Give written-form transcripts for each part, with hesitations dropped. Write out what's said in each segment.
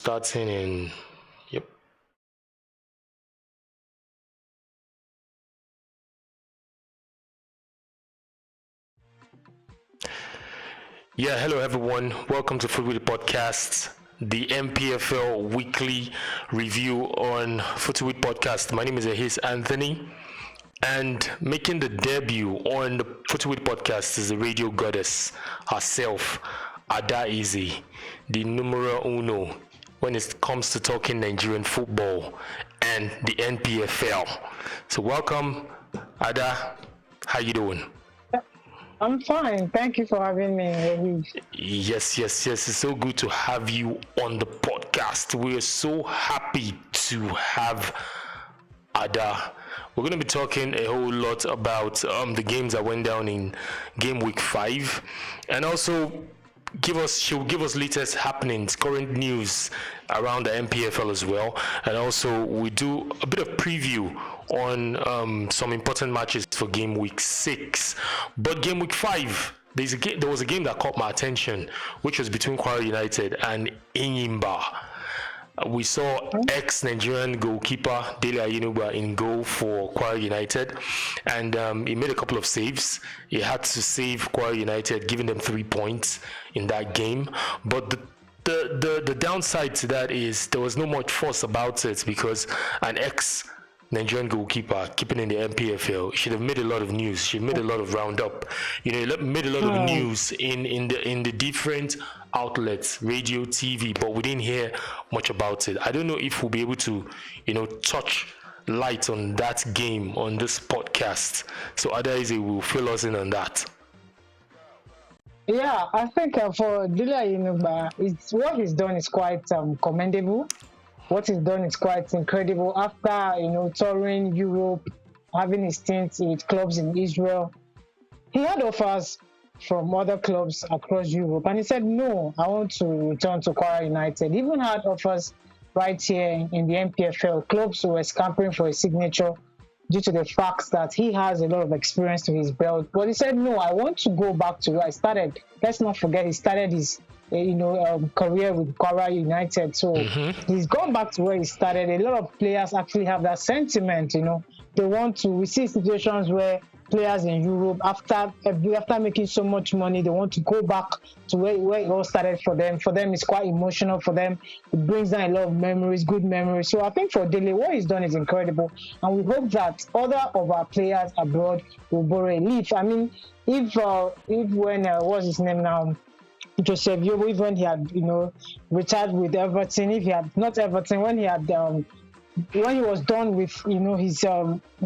Starting in, yep. Yeah, hello everyone. Welcome to AFROTIVITY Podcast, the NPFL weekly review on AFROTIVITY Podcast. My name is Ehis Anthony, and making the debut on the AFROTIVITY Podcast is the radio goddess herself, Ada Easy, the numero uno when it comes to talking Nigerian football and the NPFL. So welcome, Ada. How you doing? I'm fine. Thank you for having me. Yes. It's so good to have you on the podcast. We're so happy to have Ada. We're going to be talking a whole lot about the games that went down in game week 5, and also she'll give us latest happenings, current news around the NPFL as well, and also we do a bit of preview on some important matches for game week 6. But game week 5, there was a game that caught my attention, which was between Kwara United and Enyimba. We saw ex-Nigerian goalkeeper Dele Ayenuba in goal for Kwara United, and he made a couple of saves. He had to save Kwara United, giving them 3 points in that game. But the downside to that is there was no much fuss about it, because an ex-Nigerian goalkeeper keeping in the NPFL should have made a lot of news. She made a lot of roundup. Made a lot of news in the different outlets, radio, TV, but we didn't hear much about it. I don't know if we'll be able to, touch light on that game on this podcast. So Adaize will fill us in on that. Yeah, I think for Dele Ayenuba, it's what he's done is quite commendable. What he's done is quite incredible. After touring Europe, having his stints with clubs in Israel, he had offers from other clubs across Europe, and he said, no, I want to return to Kwara United. He even had offers right here in the NPFL. Clubs were scampering for his signature due to the fact that he has a lot of experience to his belt. But he said, no, I want to go back to where I started. Let's not forget, he started his career with Kwara United. So he's gone back to where he started. A lot of players actually have that sentiment, They want to, we see situations where players in Europe, after making so much money, they want to go back to where it all started for them. For them, it's quite emotional. For them, it brings down a lot of memories, good memories. So I think for Dele, what he's done is incredible, and we hope that other of our players abroad will borrow a leaf. I mean, if when what's his name now? Joseph Yobo, even when he had retired with Everton, if he had not Everton, when he had when he was done with his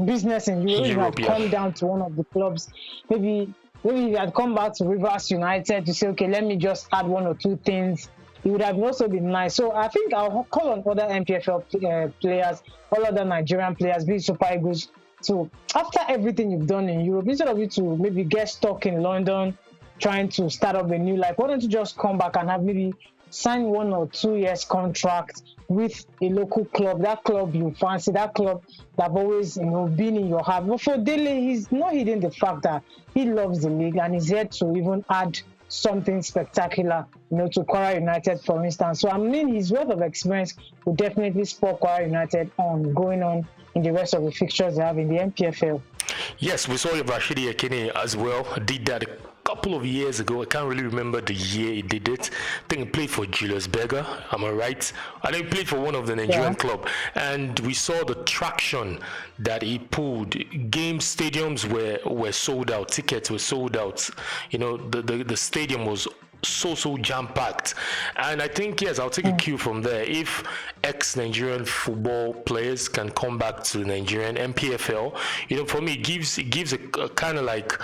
business in Europe, he had come down to one of the clubs. Maybe he had come back to Rivers United to say, okay, let me just add one or two things. It would have also been nice. So I think I'll call on other NPFL players, all other Nigerian players, be Super Eagles. So after everything you've done in Europe, instead of you to maybe get stuck in London trying to start up a new life, why don't you just come back and have maybe sign 1 or 2 years contract with a local club, that club you fancy, that club that have always been in your heart. But for Dele, he's not hiding the fact that he loves the league and he's here to even add something spectacular, to Kwara United, for instance. So I mean, his wealth of experience will definitely spur Kwara United on going on in the rest of the fixtures they have in the NPFL. Yes, we saw Rashidi Ekene as well. Did that couple of years ago. I can't really remember the year he did it. I think he played for Julius Berger. Am I right? I think he played for one of the Nigerian club, and we saw the traction that he pulled. Stadiums were sold out. Tickets were sold out. The stadium was so jam-packed, and I think, yes, I'll take a cue from there. If ex-Nigerian football players can come back to the Nigerian NPFL, for me, it gives a kind of like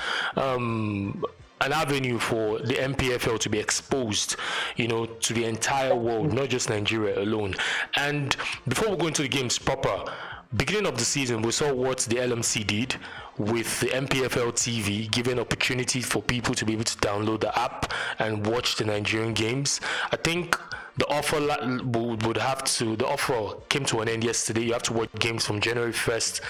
an avenue for the NPFL to be exposed, to the entire world, not just Nigeria alone. And before we go into the games proper, beginning of the season, we saw what the LMC did with the NPFL TV, giving opportunity for people to be able to download the app and watch the Nigerian games. I think the offer came to an end yesterday. You have to watch games from January 1st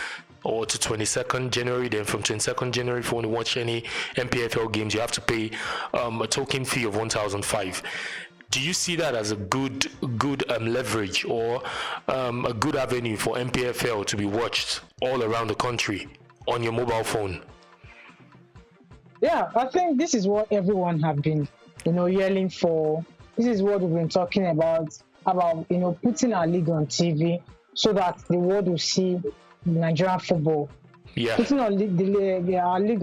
or to 22nd January. Then from 22nd January, if you want to watch any NPFL games, you have to pay a token fee of 1,005. Do you see that as a good leverage, or a good avenue for NPFL to be watched all around the country on your mobile phone? Yeah, I think this is what everyone have been, yelling for. This is what we've been talking about, putting our league on TV so that the world will see Nigerian football. Yeah. Putting our league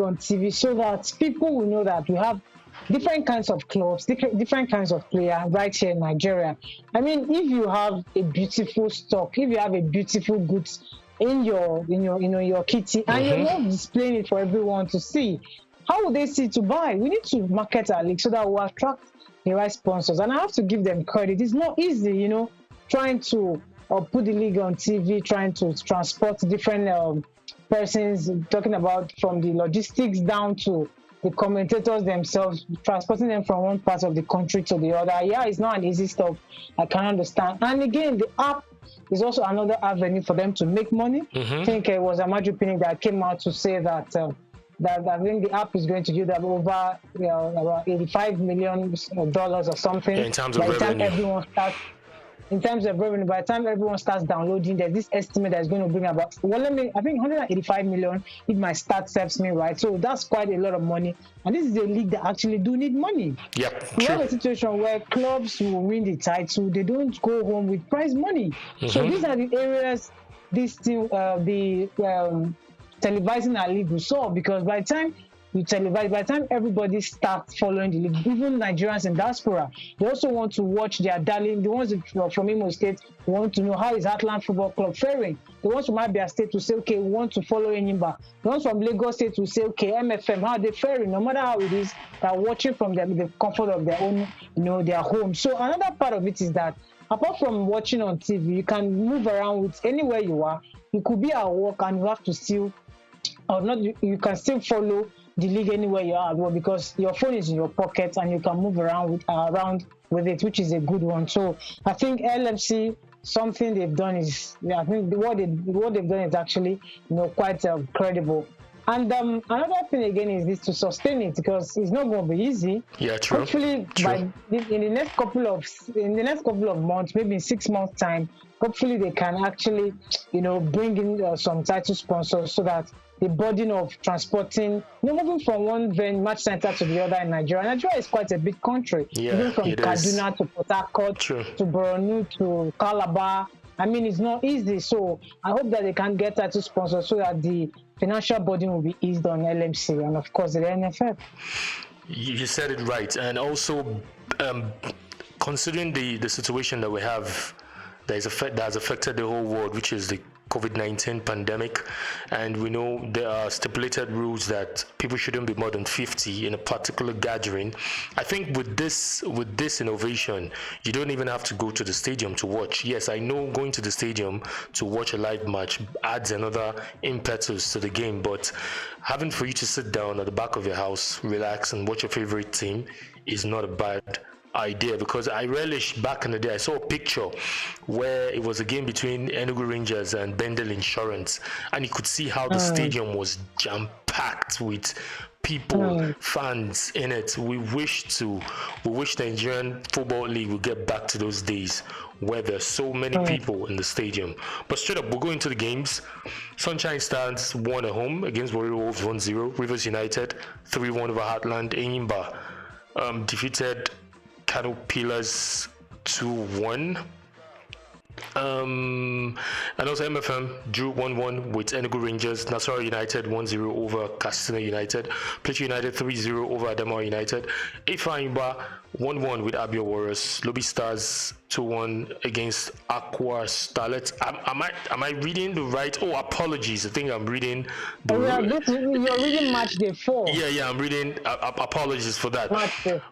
on TV so that people will know that we have different kinds of clubs, different kinds of players right here in Nigeria. I mean, if you have a beautiful stock, if you have a beautiful goods in your kitty, and you're not displaying it for everyone to see, how would they see to buy? We need to market our league so that we'll attract the right sponsors. And I have to give them credit. It's not easy, trying to put the league on TV, trying to transport different persons, talking about from the logistics down to the commentators themselves, transporting them from one part of the country to the other. Yeah, it's not an easy stuff. I can understand. And again, the app is also another avenue for them to make money. I think it was Amaju Pinnick that came out to say that that I think the app is going to give them over about $85 million or something. In terms of revenue. In terms of revenue, by the time everyone starts downloading, there's this estimate that's going to bring about, I think 185 million if my stat serves me right. So that's quite a lot of money. And this is a league that actually do need money. Yep, we have a situation where clubs will win the title, they don't go home with prize money. So these are the areas televising our league will solve, because by the time you televise, by the time everybody starts following the league, even Nigerians in diaspora, they also want to watch their darling. The ones from Imo State want to know how is Heartland Football Club faring. The ones from Abia State will say, okay, we want to follow Enyimba. The ones from Lagos State will say, okay, MFM, how are they faring? No matter how it is, they're watching from the comfort of their own, their home. So another part of it is that apart from watching on TV, you can move around with anywhere you are. You could be at work and you have to still, or not, you can still follow the league anywhere you are, well, because your phone is in your pocket and you can move around with it, which is a good one. So I think LFC, something they've done is, I think what they've done is actually, quite credible. And another thing again is this, to sustain it, because it's not going to be easy. Yeah, true. Hopefully, in the next couple of months, maybe in 6 months' time, hopefully they can actually, bring in some title sponsors so that the burden of transporting, moving from one match center to the other in Nigeria. Nigeria is quite a big country. Yeah, even from Kaduna to Port Harcourt to Borno to Calabar. I mean, it's not easy. So I hope that they can get title sponsors so that the financial burden will be eased on LMC and, of course, the NFL. You said it right. And also, considering the situation that we have that has affected the whole world, which is the COVID-19 pandemic, and we know there are stipulated rules that people shouldn't be more than 50 in a particular gathering. I think with this innovation, you don't even have to go to the stadium to watch. Yes, I know going to the stadium to watch a live match adds another impetus to the game, but having for you to sit down at the back of your house, relax and watch your favorite team is not a bad idea, because I relish back in the day. I saw a picture where it was a game between Enugu Rangers and Bendel Insurance, and you could see how the stadium was jam-packed with people, fans in it. We wish the Nigerian Football League would get back to those days where there's so many people in the stadium. But straight up, we'll go into the games. Sunshine Stars won at home against Warrior Wolves 1-0. Rivers United 3-1 over Heartland. Enyimba defeated Kano Pillars 2-1. And also MFM drew 1-1 with Enugu Rangers. Nasarawa United 1-0 over Katsina United. Plateau United 3-0 over Adamawa United. Ifeanyiba 1-1 with Abia Warriors. Lobby Stars 2-1 against Aqua Starlets. Am I reading the right? Oh, apologies. I think I'm reading the. You're reading match day 4. Yeah. I'm reading. Apologies for that.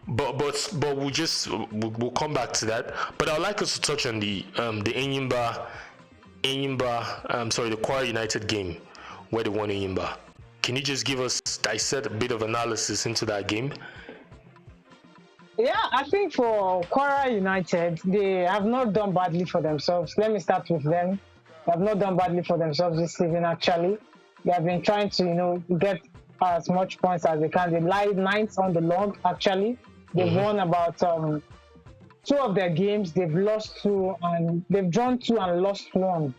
But we'll come back to that. But I'd like us to touch on the Enyimba. The Kwara United game where they won Enyimba. Can you just dissect a bit of analysis into that game? Yeah, I think for Kwara United, they have not done badly for themselves. Let me start with them. They have not done badly for themselves this season, actually. They have been trying to, get as much points as they can. They lie 9th on the log, actually. They've won about two of their games they've lost two and they've drawn two and lost one.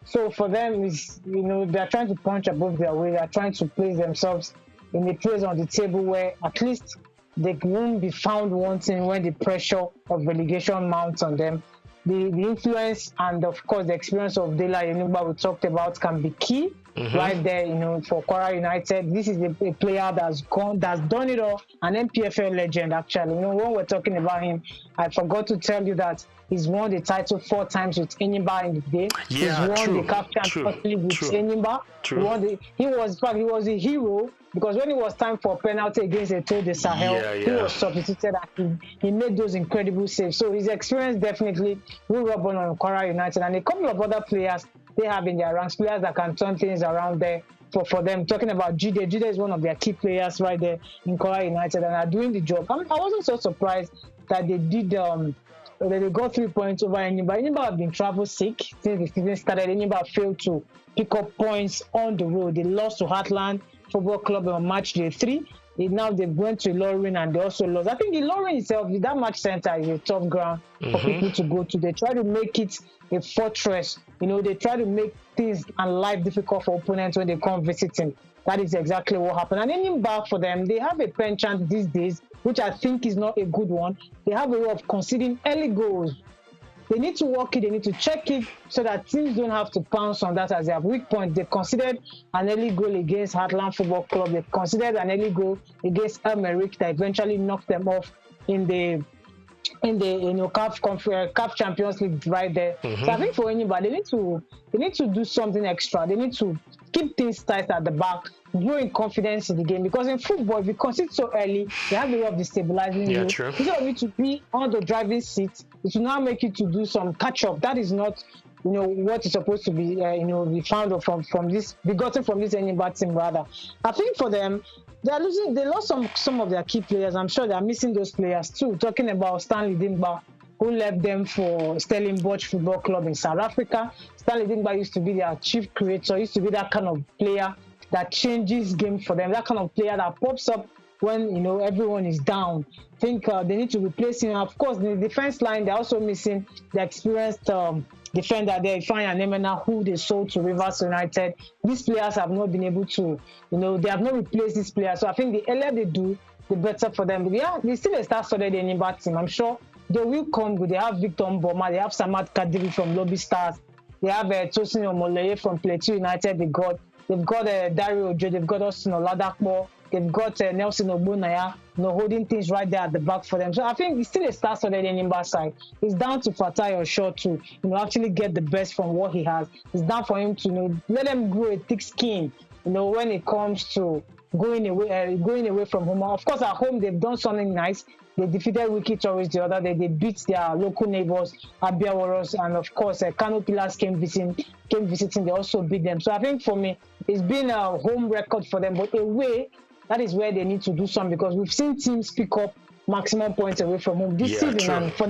So for them, is they're trying to punch above their weight. They're trying to place themselves in a place on the table where at least they won't be found wanting when the pressure of relegation mounts on them. The influence and of course the experience of Dela Yenugba we talked about can be key right there, for Kwara United. This is a player that's done it all, an NPFL legend actually. When we're talking about him, I forgot to tell you that he's won the title 4 times with Enyimba in the day. Yeah, he's won true, the CAF Champions League with Enyimba. He was a hero because when it was time for penalty against Eto'o de Sahel, he was substituted and he made those incredible saves. So his experience definitely will rub on Kwara United and a couple of other players they have in their ranks, players that can turn things around there for them. Talking about Jide is one of their key players right there in Kwara United and are doing the job. I wasn't so surprised that they did that they got 3 points over Enyimba. Enyimba have been travel sick since the season started. Enyimba failed to pick up points on the road. They lost to Heartland Football Club on match day 3. Now they went to Ilorin and they also lost. I think Ilorin itself, that match center is a tough ground for people to go to. They try to make it a fortress. They try to make things and life difficult for opponents when they come visiting. That is exactly what happened. And Enyimba for them, they have a penchant these days, which I think is not a good one. They have a way of conceding early goals. They need to work it, they need to check it so that teams don't have to pounce on that as their weak point. They considered an early goal against Heartland Football Club. They considered an early goal against Emerick that eventually knocked them off in the CAF Champions League right there. So I think for anybody, they need to do something extra. They need to keep things tight at the back, growing confidence in the game. Because in football, if you concede so early, they have a way of destabilizing you. True. Instead of you to be on the driving seat, it will now make you to do some catch up. That is not, what is supposed to be, be found from this, be gotten from this Enyimba team rather. I think for them, they lost some of their key players. I'm sure they are missing those players too. Talking about Stanley Dimba, who left them for Stellenbosch Football Club in South Africa. Stanley Dimba used to be their chief creator, used to be that kind of player that changes game for them, that kind of player that pops up when everyone is down. I think they need to replace him. Of course, the defense line, they're also missing the experienced defender there, Ifeanyi Anemena, who they sold to Rivers United. These players have not been able to, they have not replaced these players. So I think the earlier they do, the better for them. But yeah, they still a star-studded Enyimba team. I'm sure they will come good. They have Victor Mboma, they have Samad Kadiri from Lobby Stars, they have Tosin Omoleye from Plateau United. They've got Dario Ojo, they've got Austin Oladapo, they've got Nelson Ogbonaya, holding things right there at the back for them. So I think it's still a star-studded Enyimba side. It's down to Fatai Osho to actually get the best from what he has. It's down for him to let them grow a thick skin. When it comes to going away from home. Of course, at home they've done something nice. They defeated Wiki Tourist the other day. They beat their local neighbors, Abia Warriors, and of course, Kano Pillars came visiting. They also beat them. So I think for me, it's been a home record for them, but away, that is where they need to do something because we've seen teams pick up maximum points away from home this season, true, and for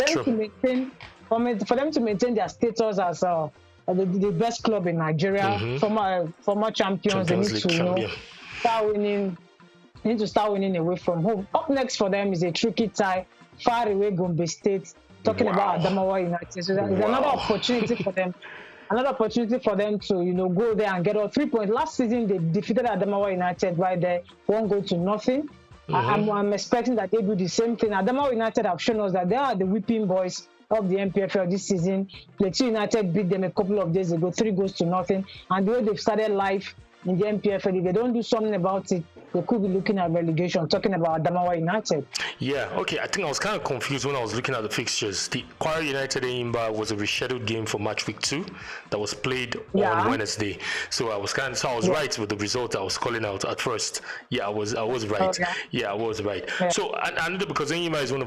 them to maintain their status as the best club in Nigeria, former champions, they need to start winning. They need to start winning away from home. Up next for them is a tricky tie, far away Gombe State. Talking about Adamawa United, so there's another opportunity for them. Another opportunity for them to go there and get all 3 points. Last season they defeated Adamawa United right there, 1-0. I'm expecting that they do the same thing. Adamawa United have shown us that they are the whipping boys of the NPFL this season. Plateau United beat them a couple of days ago, 3-0, and the way they've started life in the NPFL, if they don't do something about it, they could be looking at relegation, talking about Adamawa United. Yeah, okay. I think I was kind of confused when I was looking at the fixtures. The Kwara United Enyimba was a rescheduled game for match week 2 that was played on Wednesday. So I was right with the result I was calling out at first. Yeah, I was right. Okay. Yeah, I was right. Yeah. So and because Enyimba is one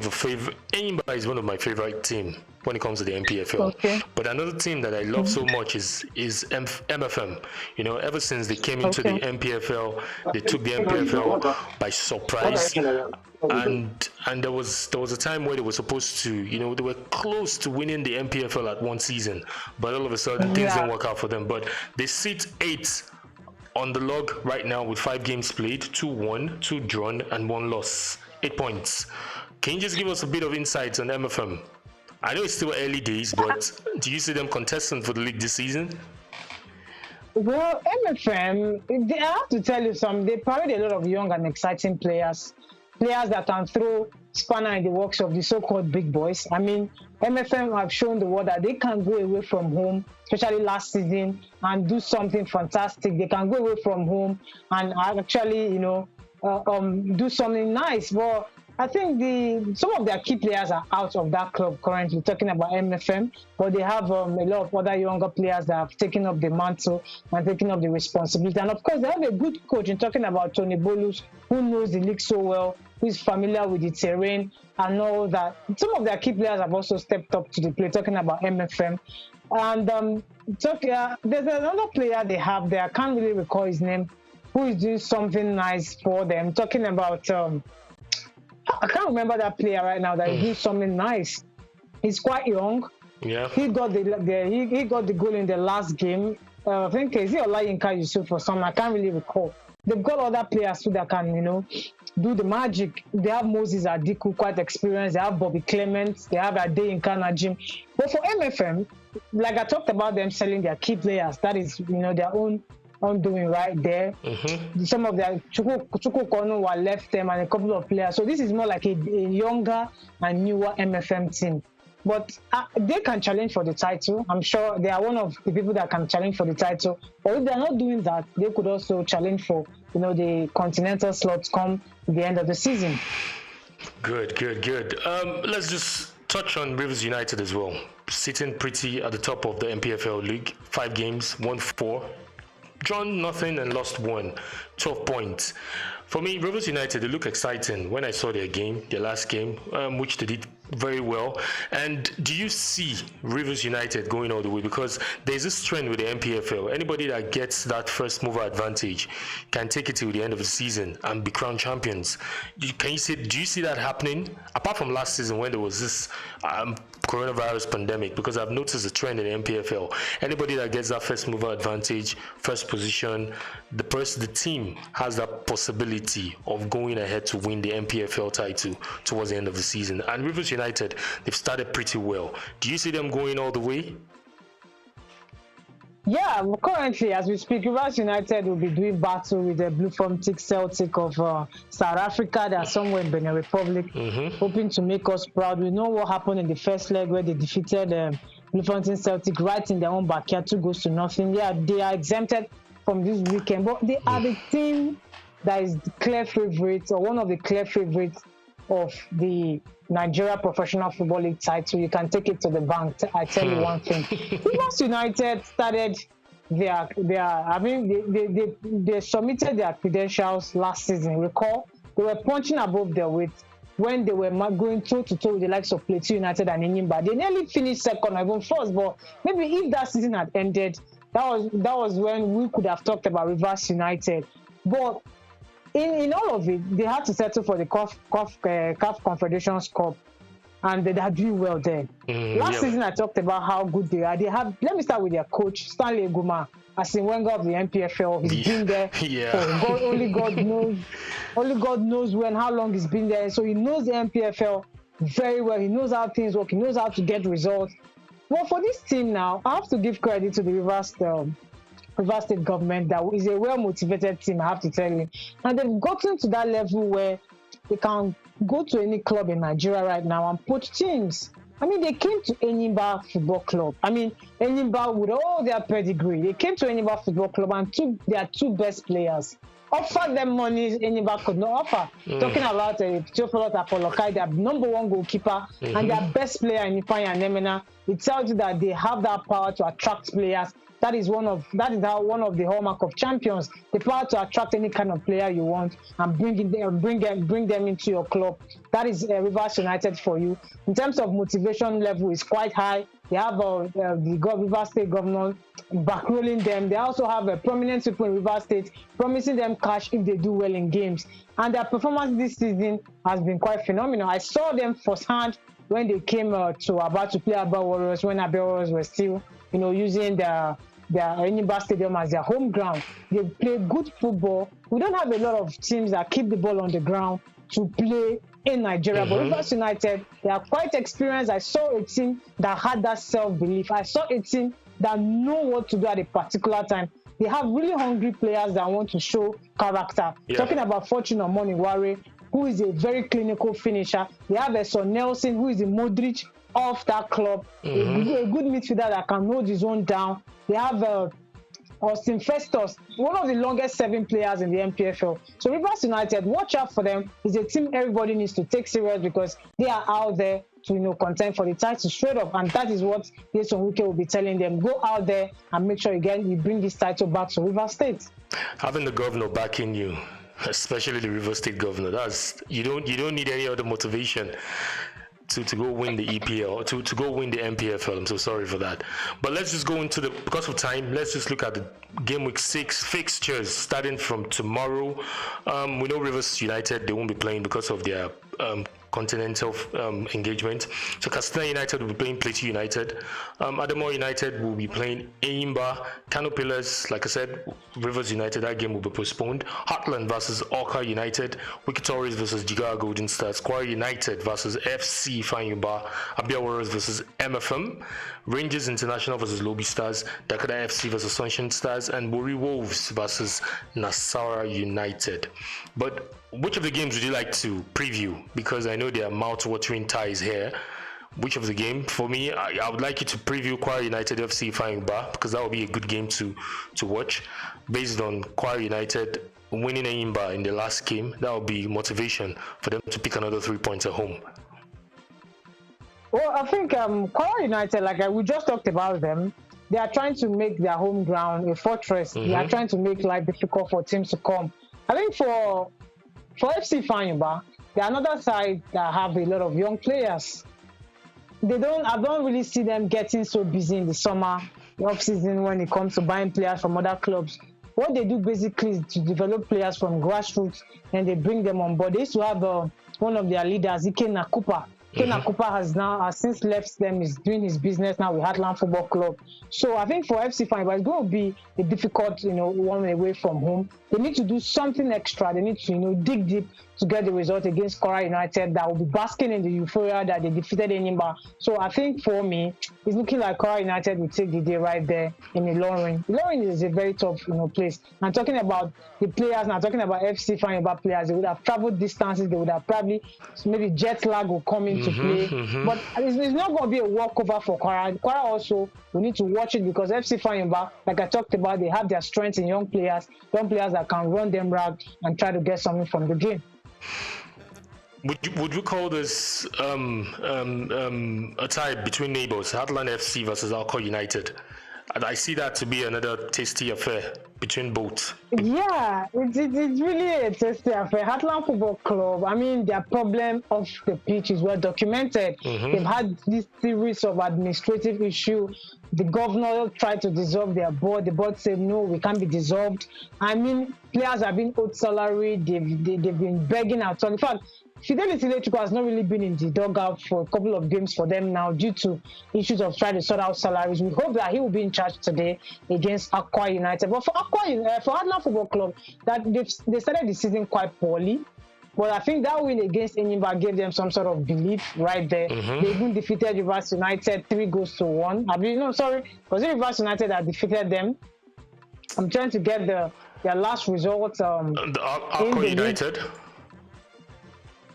of my favorite team when it comes to the NPFL. Okay. But another team that I love so much is MFM. Ever since they came into the NPFL, they took the NPFL by surprise. And there was a time where they were supposed to, they were close to winning the NPFL at one season, but all of a sudden things didn't work out for them. But they sit 8th on the log right now with 5 games played, 2 won, 2 drawn, and 1 loss. 8 points. Can you just give us a bit of insights on MFM? I know it's still early days, but do you see them contesting for the league this season? Well, MFM, I have to tell you something. They parade a lot of young and exciting players that can throw spanner in the works of the so-called big boys. I mean, MFM have shown the world that they can go away from home, especially last season, and do something fantastic. They can go away from home and actually, do something nice. But I think some of their key players are out of that club currently, talking about MFM, but they have a lot of other younger players that have taken up the mantle and taken up the responsibility. And of course, they have a good coach in talking about Tony Bolus, who knows the league so well, who is familiar with the terrain and all that. Some of their key players have also stepped up to the plate, talking about MFM. And there's another player they have there, I can't really recall his name, who is doing something nice for them, talking about... I can't remember that player right now that is doing something nice. He's quite young. Yeah. He got he got the goal in the last game. I think is it Olayinka Yusuf or something? I can't really recall. They've got other players too that can, do the magic. They have Moses Adiku, quite experienced. They have Bobby Clement. They have Adeyinka Najim. But for MFM, like I talked about them selling their key players, that is, their own undoing right there. Mm-hmm. Some of their Chuku Kono were left them and a couple of players. So this is more like a younger and newer MFM team. But they can challenge for the title. I'm sure they are one of the people that can challenge for the title. Or if they're not doing that, they could also challenge for, the continental slots come the end of the season. Good. Let's just touch on Rivers United as well. Sitting pretty at the top of the NPFL league. 5 games, won 4. Drawn nothing and lost 1. 12 points. For me, Rivers United, they look exciting when I saw their last game, which they did very well. And do you see Rivers United going all the way? Because there's this trend with the NPFL. Anybody that gets that first mover advantage can take it to the end of the season and be crowned champions. Do you see that happening? Apart from last season when there was this coronavirus pandemic, because I've noticed a trend in the NPFL. Anybody that gets that first mover advantage, first position, the team has that possibility of going ahead to win the NPFL title towards the end of the season. And Rivers United, they've started pretty well. Do you see them going all the way? Yeah, currently, as we speak, Rivers United will be doing battle with the Bloemfontein Celtic of South Africa. They are somewhere in Benin Republic, hoping to make us proud. We know what happened in the first leg where they defeated Bloemfontein Celtic right in their own backyard, 2-0. Yeah, they are exempted from this weekend, but they are the team that is the clear favorite, or one of the clear favorites of the Nigeria Professional Football League title. You can take it to the bank. I tell you one thing. Rivers United started they submitted their credentials last season. Recall, they were punching above their weight when they were going toe-to-toe with the likes of Plateau United and Enyimba. They nearly finished second or even first, but maybe if that season had ended, that was when we could have talked about Rivers United. But in all of it, they had to settle for the CAF Confederations Cup, and they are doing well there. Last season, I talked about how good they are. Let me start with their coach, Stanley Eguma, as in Wenger of the NPFL. He's been there for only God knows how long he's been there. So he knows the NPFL very well. He knows how things work. He knows how to get results. Well, for this team now, I have to give credit to the Rivers State government. That is a well-motivated team, I have to tell you. And they've gotten to that level where they can go to any club in Nigeria right now and poach teams. I mean, they came to Enyimba Football Club. I mean, Enyimba, with all their pedigree, they came to Enyimba Football Club and took their 2 best players. Offered them money Enyimba could not offer. Talking about Theophilus Apolokai, their number 1 goalkeeper, and their best player in Ifeanyi Anemena. It tells you that they have that power to attract players. That is one of the hallmark of champions, the power to attract any kind of player you want and bring them into your club. That is Rivers United for you. In terms of motivation level, is quite high. They have the Rivers State governor backrolling them. They also have a prominent people in Rivers State promising them cash if they do well in games. And their performance this season has been quite phenomenal. I saw them firsthand when they came about to play Aba Warriors, when Aba Warriors were still using their Enyimba Stadium as their home ground. They play good football. We don't have a lot of teams that keep the ball on the ground to play in Nigeria. But Rivers United, they are quite experienced. I saw a team that had that self-belief. I saw a team that know what to do at a particular time. They have really hungry players that want to show character. Yeah. Talking about Fortune Omoniware, who is a very clinical finisher. They have a Son Nelson, who is the Modric of that club. A good midfielder that can hold his own down. They have Austin Festus, one of the longest serving players in the NPFL. So Rivers United, watch out for them. It's a team everybody needs to take serious because they are out there to contend for the title straight up, and that is what Jason Wike will be telling them. Go out there and make sure you bring this title back to Rivers State. Having the governor backing you, especially the Rivers State governor, that's you don't need any other motivation to go win the EPL, to go win the NPFL. I'm so sorry for that. But let's just go into because of time, let's just look at the game week 6 fixtures starting from tomorrow. We know Rivers United, they won't be playing because of their continental engagement. So Katsina United will be playing Plateau United. Adamawa United will be playing Enyimba. Kano Pillars, like I said, Rivers United, that game will be postponed. Heartland versus Awka United. Wiki Tories versus Jigawa Golden Stars. Kwara United versus FC Fanyuba. Abia Warriors versus MFM. Rangers International versus Lobby Stars. Dakota FC versus Sunshine Stars. And Bori Wolves versus Nasarawa United. But which of the games would you like to preview? Because I know there are mouth-watering ties here. Which of the game? For me, I would like you to preview Kwara United FC Fanyuba, because that would be a good game to watch. Based on Kwara United winning Enyimba in the last game, that would be motivation for them to pick another 3 points at home. Well, I think Kwara United, like we just talked about them, they are trying to make their home ground a fortress. They are trying to make life difficult for teams to come. I think for FC Fanyuba, they're another side that have a lot of young players. I don't really see them getting so busy in the summer, the off-season, when it comes to buying players from other clubs. What they do basically is to develop players from grassroots and they bring them on board. They used to have one of their leaders, Ike Nakupa. Ike Nakupa has since left them, is doing his business now with Heartland Football Club. So I think for FC Fanyuba, it's going to be a difficult, one away from home. They need to do something extra. They need to, dig deep to get the result against Kwara United that will be basking in the euphoria that they defeated Enyimba. So I think for me, it's looking like Kwara United will take the day right there in Ilorin. Ilorin is a very tough, place. I'm talking about the players, now talking about FC Fanyuba players. They would have traveled distances. They would have probably, maybe jet lag will come into play. But it's not going to be a walkover for Kwara. Kwara also, we need to watch it because FC Fanyuba, like I talked about, they have their strengths in young players that can run them rag and try to get something from the game. Would you call this a tie between neighbors, Heartland FC versus Awka United? And I see that to be another tasty affair between both. Yeah, it's really a tasty affair. Heartland Football Club, I mean, their problem off the pitch is well documented. They've had this series of administrative issues. The governor tried to dissolve their board. The board said, no, we can't be dissolved. I mean, players have been owed salary. They've been begging out. In fact, Fidelity Electrical has not really been in the dugout for a couple of games for them now due to issues of trying to sort out salaries. We hope that he will be in charge today against Aqua United. But for Heartland Football Club, that they started the season quite poorly. But I think that win against Enyimba gave them some sort of belief right there. They even defeated Rivers United 3-1. Was it Rivers United that defeated them? I'm trying to get their last result. Aqua United?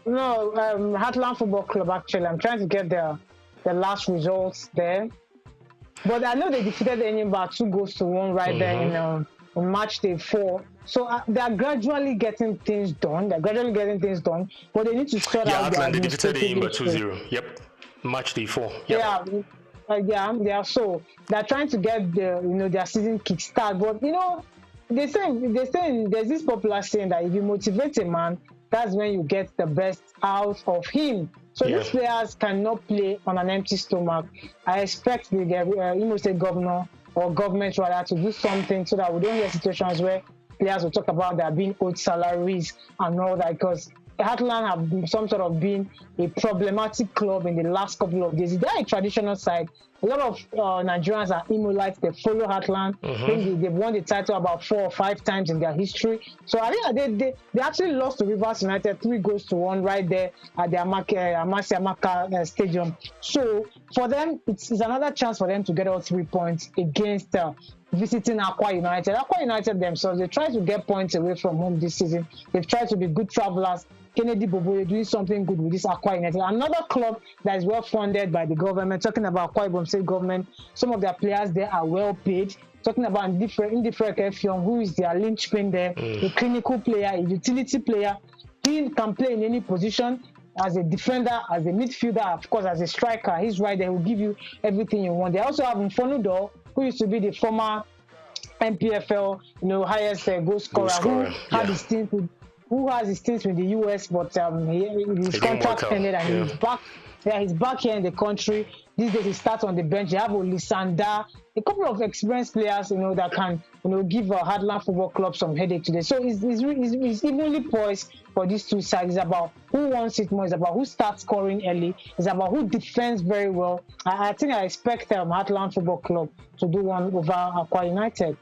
No, Heartland Football Club, actually. I'm trying to get the last results there. But I know they defeated Enyimba 2-1 right there in match day 4. So they are gradually getting things done. But they need to sort out Heartland, they defeated Enyimba 2-0. Yep. Match day 4. Yep. Yeah. So they're trying to get their season kickstart. But they say there's this popular saying that if you motivate a man, that's when you get the best out of him. So these players cannot play on an empty stomach. I expect the Imo State governor or government rather to do something so that we don't get situations where players will talk about they are being owed salaries and all that, because Heartland have been some sort of been a problematic club in the last couple of years. They're a traditional side. A lot of Nigerians are Imolites. They follow Heartland. I think they've won the title about 4 or 5 times in their history. So I think they actually lost to Rivers United 3-1 right there at the Amasiamaka Stadium. So for them, it's another chance for them to get all 3 points against visiting Akwa United. Akwa United themselves, they try to get points away from home this season. They've tried to be good travelers. Kennedy Bobo doing something good with this Akwa United. Another club that is well funded by the government, talking about Akwa Ibom State government. Some of their players there are well paid. Talking about Ndifrek Effiong, who is their linchpin there, a clinical player, a utility player. He can play in any position as a defender, as a midfielder, of course, as a striker. He's right there. He will give you everything you want. They also have Mfonudo, who used to be the former NPFL, highest goal scorer, who has his stint with the US, but his contract ended and he's back. Yeah, he's back here in the country. These days he starts on the bench. They have Olisanda, a couple of experienced players, that can, give Heartland Football Club some headache today. So it's evenly poised for these two sides. It's about who wants it more. It's about who starts scoring early. It's about who defends very well. I think I expect Heartland Football Club to do one over Akwa United.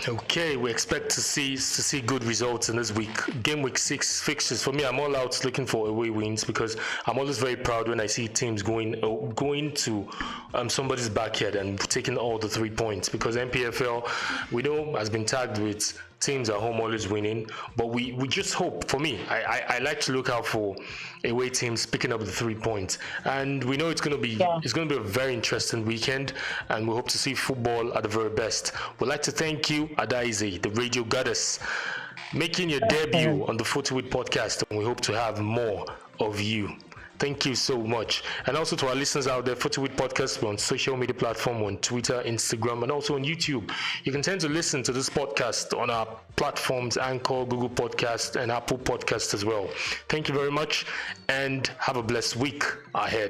Okay, we expect to see good results in this week. Game week 6 fixtures. For me, I'm all out looking for away wins because I'm always very proud when I see teams going to somebody's backyard and taking all the 3 points, because NPFL, we know, has been tagged with teams at home always winning, but we just hope. For me, I like to look out for away teams picking up the 3 points, and we know it's going to be a very interesting weekend, and we hope to see football at the very best. We'd like to thank you, Adaize, the radio goddess, making your debut on the AFROTIVITY podcast, and we hope to have more of you. Thank you so much. And also to our listeners out there, AFROTIVITY podcast, we're on social media platform, on Twitter, Instagram, and also on YouTube. You can tend to listen to this podcast on our platforms, Anchor, Google Podcast, and Apple Podcast as well. Thank you very much, and have a blessed week ahead.